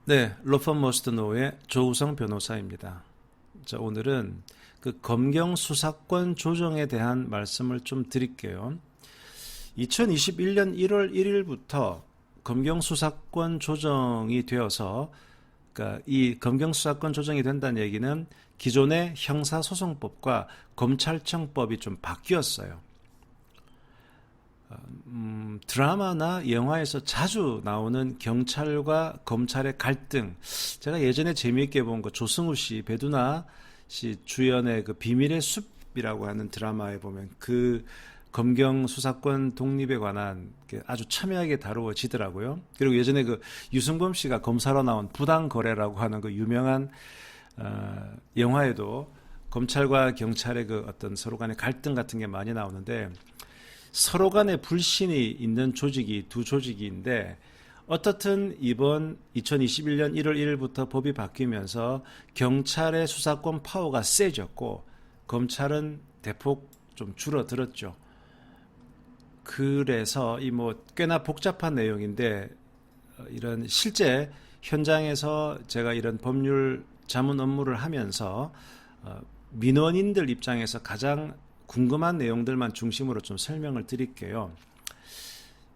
네, 로펌 머스트노의 조우성 변호사입니다. 자, 오늘은 그 검경 수사권 조정에 대한 말씀을 좀 드릴게요. 2021년 1월 1일부터 검경 수사권 조정이 되어서, 그러니까 이 검경 수사권 조정이 된다는 얘기는 기존의 형사소송법과 검찰청법이 좀 바뀌었어요. 드라마나 영화에서 자주 나오는 경찰과 검찰의 갈등. 제가 예전에 재미있게 본 거 조승우 씨, 배두나 씨 주연의 그 비밀의 숲이라고 하는 드라마에 보면 그 검경 수사권 독립에 관한 게 아주 첨예하게 다루어지더라고요. 그리고 예전에 그 유승범 씨가 검사로 나온 부당거래라고 하는 그 유명한 영화에도 검찰과 경찰의 그 어떤 서로 간의 갈등 같은 게 많이 나오는데, 서로 간의 불신이 있는 조직이 두 조직인데, 어떻든 이번 2021년 1월 1일부터 법이 바뀌면서 경찰의 수사권 파워가 세졌고 검찰은 대폭 좀 줄어들었죠. 그래서 이 뭐 꽤나 복잡한 내용인데, 이런 실제 현장에서 제가 이런 법률 자문 업무를 하면서 민원인들 입장에서 가장 궁금한 내용들만 중심으로 좀 설명을 드릴게요.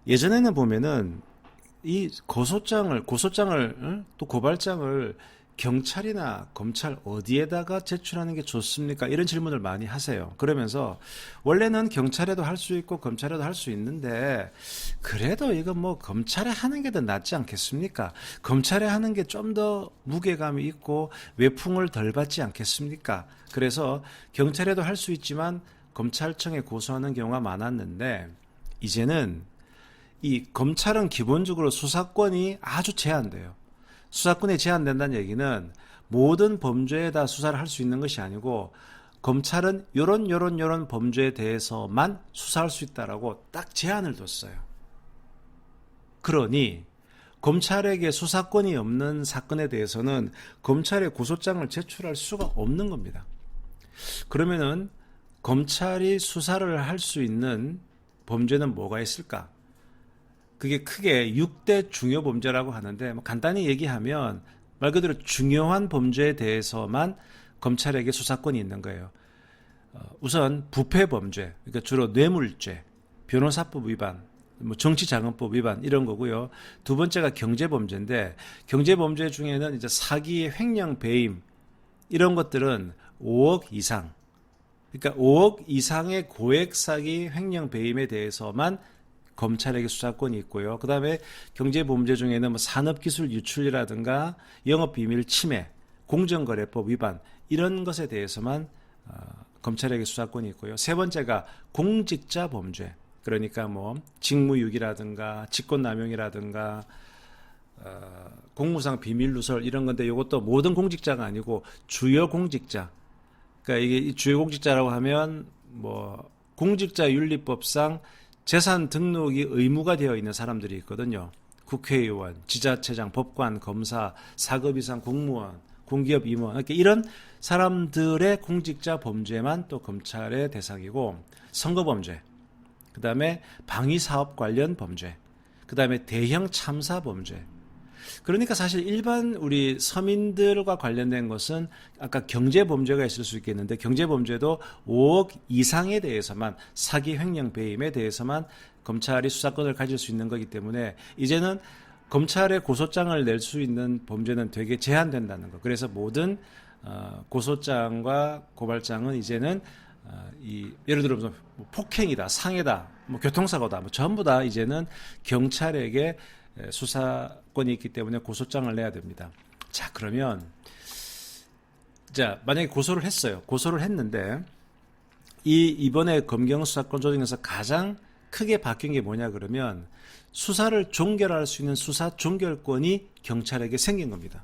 예전에는 보면은 이 고소장을 또 고발장을 경찰이나 검찰 어디에다가 제출하는 게 좋습니까? 이런 질문을 많이 하세요. 그러면서 원래는 경찰에도 할 수 있고 검찰에도 할 수 있는데, 그래도 이거 뭐 검찰에 하는 게 더 낫지 않겠습니까? 검찰에 하는 게 좀 더 무게감이 있고 외풍을 덜 받지 않겠습니까? 그래서 경찰에도 할 수 있지만 검찰청에 고소하는 경우가 많았는데, 이제는 이 검찰은 기본적으로 수사권이 아주 제한돼요. 수사권이 제한된다는 얘기는 모든 범죄에 다 수사를 할 수 있는 것이 아니고, 검찰은 요런 범죄에 대해서만 수사할 수 있다라고 딱 제한을 뒀어요. 그러니 검찰에게 수사권이 없는 사건에 대해서는 검찰에 고소장을 제출할 수가 없는 겁니다. 그러면은 검찰이 수사를 할 수 있는 범죄는 뭐가 있을까? 그게 크게 6대 중요 범죄라고 하는데, 뭐 간단히 얘기하면 말 그대로 중요한 범죄에 대해서만 검찰에게 수사권이 있는 거예요. 우선 부패 범죄, 그러니까 주로 뇌물죄, 변호사법 위반, 뭐 정치자금법 위반 이런 거고요. 두 번째가 경제범죄인데, 경제범죄 중에는 이제 사기, 횡령, 배임 이런 것들은 5억 이상, 그러니까 5억 이상의 고액 사기, 횡령, 배임에 대해서만 검찰에게 수사권이 있고요. 그 다음에 경제범죄 중에는 뭐 산업기술 유출이라든가 영업비밀 침해, 공정거래법 위반 이런 것에 대해서만 검찰에게 수사권이 있고요. 세 번째가 공직자 범죄, 그러니까 뭐 직무유기라든가 직권남용이라든가 공무상 비밀누설 이런 건데, 이것도 모든 공직자가 아니고 주요 공직자. 그러니까 이게 주요 공직자라고 하면 뭐 공직자윤리법상 재산 등록이 의무가 되어 있는 사람들이 있거든요. 국회의원, 지자체장, 법관, 검사, 4급 이상 공무원, 공기업 임원, 이렇게 이런 사람들의 공직자 범죄만 또 검찰의 대상이고, 선거범죄, 그 다음에 방위사업 관련 범죄, 그 다음에 대형 참사 범죄. 그러니까 사실 일반 우리 서민들과 관련된 것은 아까 경제범죄가 있을 수 있겠는데, 경제범죄도 5억 이상에 대해서만, 사기, 횡령, 배임에 대해서만 검찰이 수사권을 가질 수 있는 거기 때문에 이제는 검찰에 고소장을 낼 수 있는 범죄는 되게 제한된다는 거. 그래서 모든 고소장과 고발장은 이제는 예를 들어서 뭐 폭행이다, 상해다, 뭐 교통사고다, 뭐 전부 다 이제는 경찰에게 수사권이 있기 때문에 고소장을 내야 됩니다. 자, 그러면 만약에 고소를 했어요. 고소를 했는데 이번에 검경 수사권 조정에서 가장 크게 바뀐 게 뭐냐 그러면, 수사를 종결할 수 있는 수사 종결권이 경찰에게 생긴 겁니다.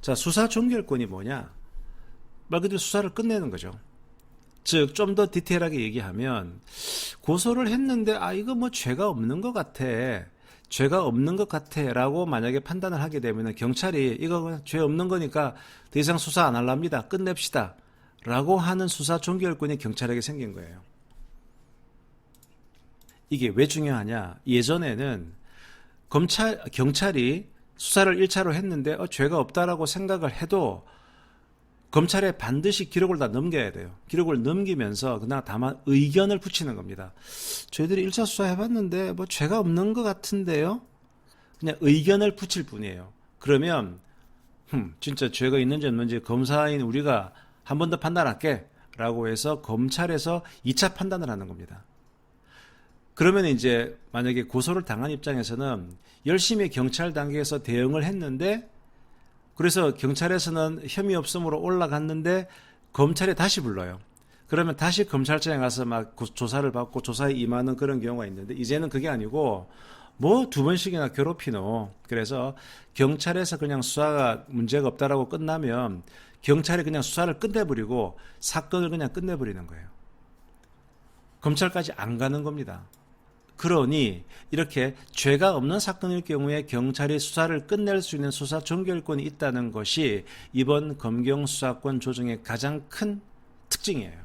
자, 수사 종결권이 뭐냐? 말 그대로 수사를 끝내는 거죠. 즉, 좀 더 디테일하게 얘기하면, 고소를 했는데 이거 뭐 죄가 없는 것 같아, 죄가 없는 것 같아라고 만약에 판단을 하게 되면, 경찰이 이거 죄 없는 거니까 더 이상 수사 안 할랍니다, 끝냅시다 라고 하는 수사 종결권이 경찰에게 생긴 거예요. 이게 왜 중요하냐? 예전에는 경찰이 수사를 1차로 했는데 죄가 없다라고 생각을 해도 검찰에 반드시 기록을 다 넘겨야 돼요. 기록을 넘기면서 그냥 다만 의견을 붙이는 겁니다. 저희들이 1차 수사해봤는데 뭐 죄가 없는 것 같은데요? 그냥 의견을 붙일 뿐이에요. 그러면 진짜 죄가 있는지 없는지 검사인 우리가 한 번 더 판단할게 라고 해서 검찰에서 2차 판단을 하는 겁니다. 그러면 이제 만약에 고소를 당한 입장에서는 열심히 경찰 단계에서 대응을 했는데, 그래서 경찰에서는 혐의 없음으로 올라갔는데 검찰에 다시 불러요. 그러면 다시 검찰청에 가서 막 조사를 받고 조사에 임하는 그런 경우가 있는데, 이제는 그게 아니고 뭐 2번씩이나 괴롭히노. 그래서 경찰에서 그냥 수사가 문제가 없다라고 끝나면 경찰이 그냥 수사를 끝내버리고 사건을 그냥 끝내버리는 거예요. 검찰까지 안 가는 겁니다. 그러니 이렇게 죄가 없는 사건일 경우에 경찰이 수사를 끝낼 수 있는 수사 종결권이 있다는 것이 이번 검경 수사권 조정의 가장 큰 특징이에요.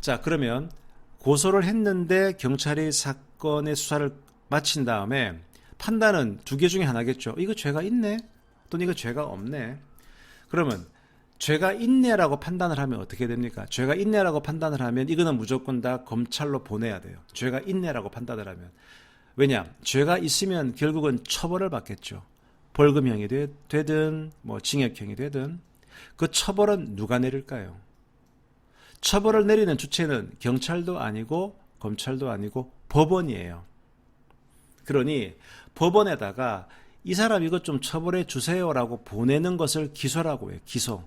자, 그러면 고소를 했는데 경찰이 사건의 수사를 마친 다음에 판단은 2개 중에 하나겠죠. 이거 죄가 있네? 또는 이거 죄가 없네? 그러면 죄가 있네라고 판단을 하면 어떻게 됩니까? 죄가 있네라고 판단을 하면 이거는 무조건 다 검찰로 보내야 돼요. 죄가 있네라고 판단을 하면. 왜냐? 죄가 있으면 결국은 처벌을 받겠죠. 벌금형이 되든 뭐 징역형이 되든. 그 처벌은 누가 내릴까요? 처벌을 내리는 주체는 경찰도 아니고 검찰도 아니고 법원이에요. 그러니 법원에다가 이 사람 이것 좀 처벌해 주세요라고 보내는 것을 기소라고 해요. 기소.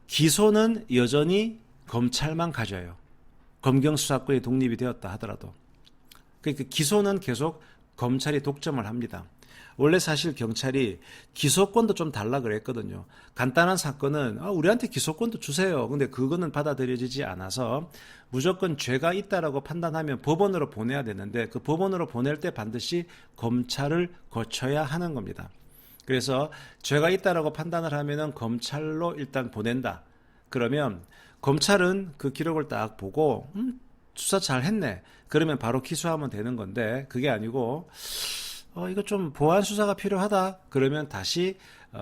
기소는 여전히 검찰만 가져요. 검경 수사권이 독립이 되었다 하더라도. 그러니까 기소는 계속 검찰이 독점을 합니다. 원래 사실 경찰이 기소권도 좀 달라 그랬거든요. 간단한 사건은 우리한테 기소권도 주세요. 근데 그거는 받아들여지지 않아서 무조건 죄가 있다라고 판단하면 법원으로 보내야 되는데, 그 법원으로 보낼 때 반드시 검찰을 거쳐야 하는 겁니다. 그래서 죄가 있다라고 판단을 하면은 검찰로 일단 보낸다. 그러면 검찰은 그 기록을 딱 보고 수사 잘 했네. 그러면 바로 기소하면 되는 건데, 그게 아니고 이거 좀 보완 수사가 필요하다. 그러면 다시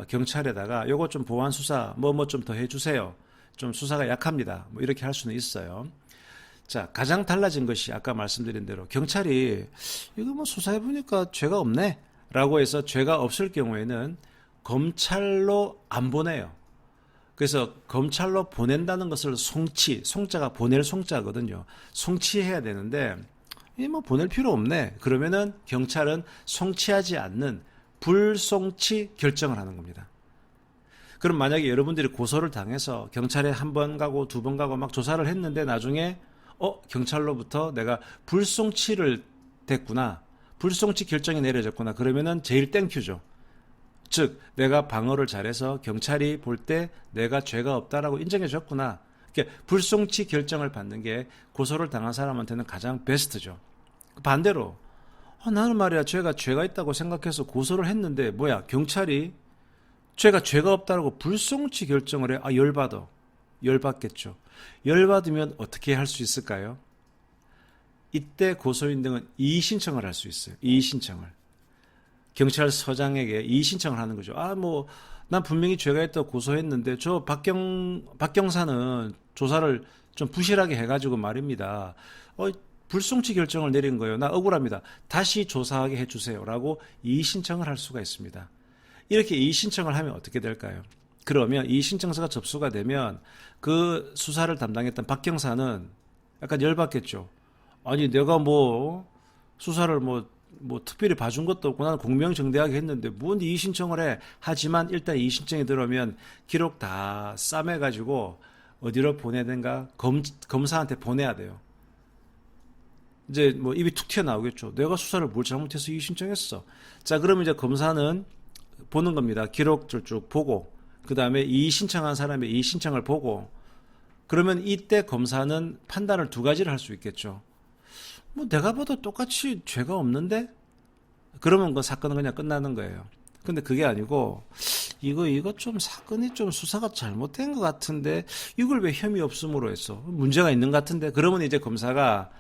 경찰에다가 요거 좀 보완 수사 뭐 좀 더 해주세요. 좀 수사가 약합니다. 뭐 이렇게 할 수는 있어요. 자, 가장 달라진 것이 아까 말씀드린 대로 경찰이 이거 뭐 수사해보니까 죄가 없네 라고 해서 죄가 없을 경우에는 검찰로 안 보내요. 그래서 검찰로 보낸다는 것을 송치, 송자가 보낼 송자거든요. 송치해야 되는데 뭐 보낼 필요 없네. 그러면은 경찰은 송치하지 않는 불송치 결정을 하는 겁니다. 그럼 만약에 여러분들이 고소를 당해서 경찰에 1번 가고 2번 가고 막 조사를 했는데 나중에 경찰로부터 내가 불송치를 됐구나. 불송치 결정이 내려졌구나. 그러면은 제일 땡큐죠. 즉 내가 방어를 잘해서 경찰이 볼 때 내가 죄가 없다라고 인정해 줬구나. 불송치 결정을 받는 게 고소를 당한 사람한테는 가장 베스트죠. 반대로 나는 말이야 죄가 있다고 생각해서 고소를 했는데 뭐야 경찰이 죄가 없다라고 불송치 결정을 해. 열받겠죠. 열받으면 어떻게 할 수 있을까요? 이때 고소인 등은 이의 신청을 할 수 있어요. 이의 신청을. 경찰서장에게 이의 신청을 하는 거죠. 난 분명히 죄가 있다고 고소했는데 저 박경사는 조사를 좀 부실하게 해가지고 말입니다. 불송치 결정을 내린 거예요. 나 억울합니다. 다시 조사하게 해주세요. 라고 이의 신청을 할 수가 있습니다. 이렇게 이의 신청을 하면 어떻게 될까요? 그러면 이의 신청서가 접수가 되면 그 수사를 담당했던 박경사는 약간 열받겠죠. 아니 내가 수사를 특별히 봐준 것도 없고 나는 공명정대하게 했는데 뭔 이의 신청을 해. 하지만 일단 이의 신청이 들어오면 기록 다 싸매가지고 어디로 보내든가 검사한테 보내야 돼요. 이제 입이 툭 튀어나오겠죠. 내가 수사를 뭘 잘못해서 이의 신청했어. 자, 그러면 이제 검사는 보는 겁니다. 기록을 쭉 보고 그 다음에 이의 신청한 사람의 이의 신청을 보고, 그러면 이때 검사는 판단을 2가지를 할 수 있겠죠. 내가 봐도 똑같이 죄가 없는데? 그러면 그 사건은 그냥 끝나는 거예요. 근데 그게 아니고 이거 좀 사건이 좀 수사가 잘못된 것 같은데 이걸 왜 혐의 없음으로 했어? 문제가 있는 것 같은데? 그러면 이제 검사가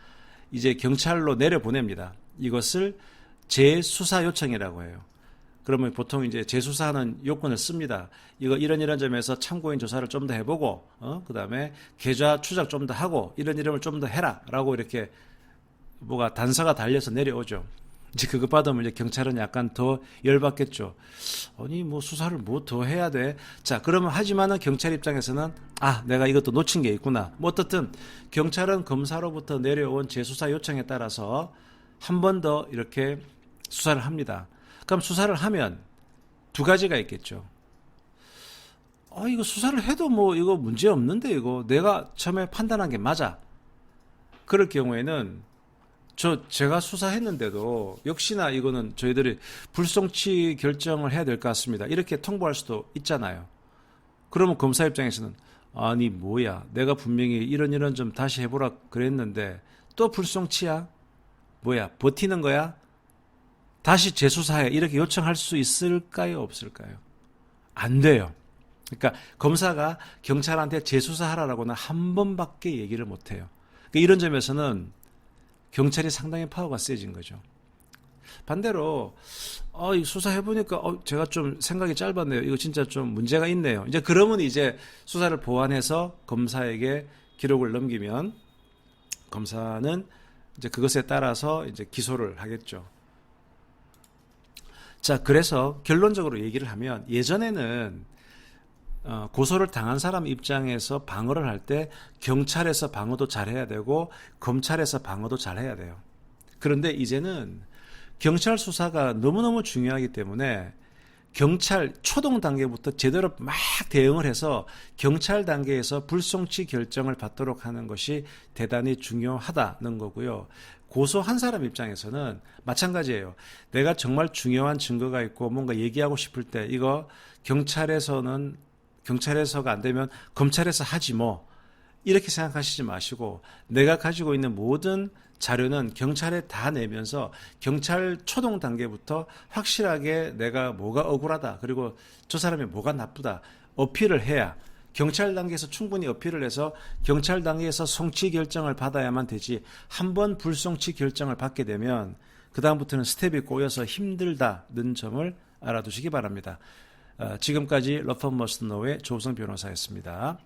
이제 경찰로 내려보냅니다. 이것을 재수사 요청이라고 해요. 그러면 보통 이제 재수사하는 요건을 씁니다. 이거 이런 점에서 참고인 조사를 좀 더 해보고, 그다음에 계좌 추적 좀 더 하고, 이름을 좀 더 해라라고 이렇게 뭐가 단서가 달려서 내려오죠. 이제 그거 받으면 이제 경찰은 약간 더 열받겠죠. 아니 뭐 수사를 뭐 더 해야 돼? 자 그러면 하지만은 경찰 입장에서는 내가 이것도 놓친 게 있구나. 뭐 어떻든 경찰은 검사로부터 내려온 재수사 요청에 따라서 한 번 더 이렇게 수사를 합니다. 그럼 수사를 하면 두 가지가 있겠죠. 이거 수사를 해도 뭐 이거 문제 없는데 이거 내가 처음에 판단한 게 맞아. 그럴 경우에는 제가 수사했는데도 역시나 이거는 저희들이 불송치 결정을 해야 될 것 같습니다. 이렇게 통보할 수도 있잖아요. 그러면 검사 입장에서는 아니 뭐야 내가 분명히 이런 좀 다시 해보라 그랬는데 또 불송치야? 뭐야 버티는 거야? 다시 재수사해 이렇게 요청할 수 있을까요? 없을까요? 안 돼요. 그러니까 검사가 경찰한테 재수사하라고는 한 번밖에 얘기를 못 해요. 그러니까 이런 점에서는 경찰이 상당히 파워가 세진 거죠. 반대로 이 수사해보니까 제가 좀 생각이 짧았네요. 이거 진짜 좀 문제가 있네요. 이제 그러면 이제 수사를 보완해서 검사에게 기록을 넘기면 검사는 이제 그것에 따라서 이제 기소를 하겠죠. 자, 그래서 결론적으로 얘기를 하면 예전에는 고소를 당한 사람 입장에서 방어를 할 때 경찰에서 방어도 잘해야 되고 검찰에서 방어도 잘해야 돼요. 그런데 이제는 경찰 수사가 너무너무 중요하기 때문에 경찰 초동 단계부터 제대로 막 대응을 해서 경찰 단계에서 불송치 결정을 받도록 하는 것이 대단히 중요하다는 거고요. 고소한 사람 입장에서는 마찬가지예요. 내가 정말 중요한 증거가 있고 뭔가 얘기하고 싶을 때 이거 경찰에서가 안 되면 검찰에서 하지 뭐 이렇게 생각하시지 마시고 내가 가지고 있는 모든 자료는 경찰에 다 내면서 경찰 초동 단계부터 확실하게 내가 뭐가 억울하다 그리고 저 사람이 뭐가 나쁘다 어필을 해야 경찰 단계에서 충분히 어필을 해서 경찰 단계에서 송치 결정을 받아야만 되지 한 번 불송치 결정을 받게 되면 그 다음부터는 스텝이 꼬여서 힘들다는 점을 알아두시기 바랍니다. 지금까지 러펌 머스트 노의 조우성 변호사였습니다.